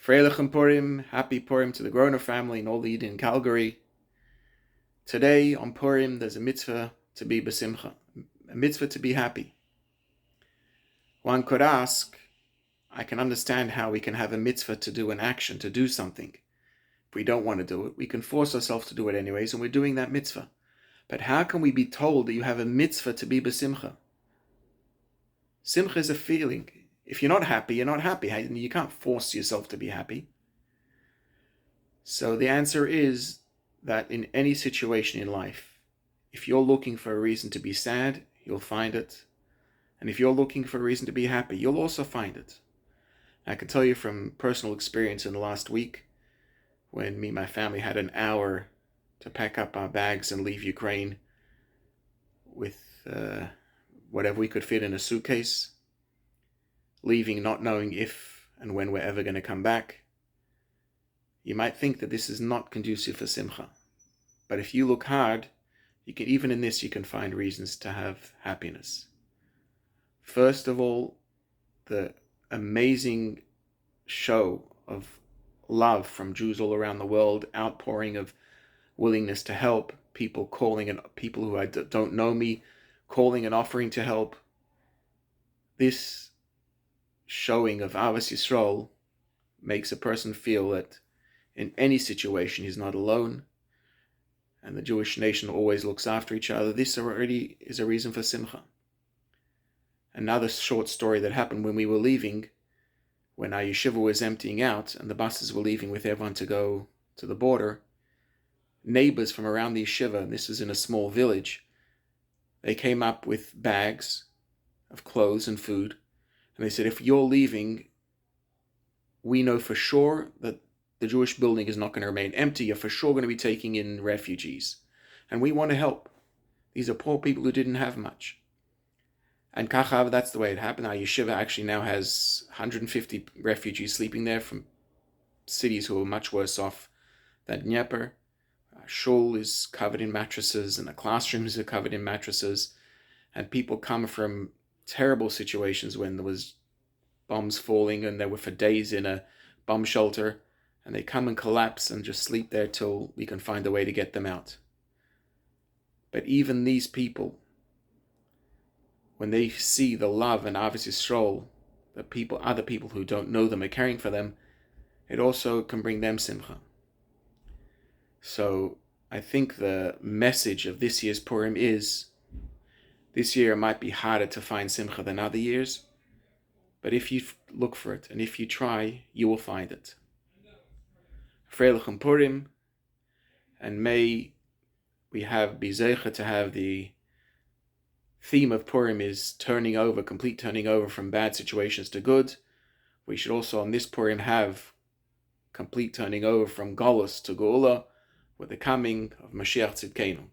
Freilich Purim, happy Purim to the Groner family and all the Yidden in Calgary. Today on Purim, there's a mitzvah to be besimcha, a mitzvah to be happy. One could ask, I can understand how we can have a mitzvah to do an action, to do something. If we don't want to do it, we can force ourselves to do it anyways, and we're doing that mitzvah. But how can we be told that you have a mitzvah to be besimcha? Simcha is a feeling. If you're not happy, you're not happy. You can't force yourself to be happy. So the answer is that in any situation in life, if you're looking for a reason to be sad, you'll find it. And if you're looking for a reason to be happy, you'll also find it. I can tell you from personal experience in the last week, when me and my family had an hour to pack up our bags and leave Ukraine with whatever we could fit in a suitcase, leaving not knowing if and when we're ever going to come back. You might think that this is not conducive for simcha. But if you look hard, even in this, you can find reasons to have happiness. First of all, the amazing show of love from Jews all around the world, outpouring of willingness to help, people calling and people who don't know me, calling and offering to help. This showing of Avos Yisrael makes a person feel that in any situation he's not alone, and the Jewish nation always looks after each other. This already is a reason for simcha. Another short story that happened when we were leaving, when our yeshiva was emptying out and the buses were leaving with everyone to go to the border, neighbors from around the yeshiva, and this was in a small village, they came up with bags of clothes and food, and they said, if you're leaving, we know for sure that the Jewish building is not going to remain empty. You're for sure going to be taking in refugees. And we want to help. These are poor people who didn't have much. And kachav, that's the way it happened. Our yeshiva actually now has 150 refugees sleeping there from cities who are much worse off than Dnipro. Our shul is covered in mattresses, and the classrooms are covered in mattresses. And people come from terrible situations when there was bombs falling and they were for days in a bomb shelter, and they come and collapse and just sleep there till we can find a way to get them out. But even these people, when they see the love and Avos Yisrael, other people who don't know them are caring for them, it also can bring them simcha. So I think the message of this year's Purim is, this year it might be harder to find simcha than other years, but if you look for it and if you try, you will find it. Freilich Purim, and may we have bizeicha to have the theme of Purim is complete turning over from bad situations to good. We should also on this Purim have complete turning over from Golus to Geula with the coming of Mashiach Tzidkenu.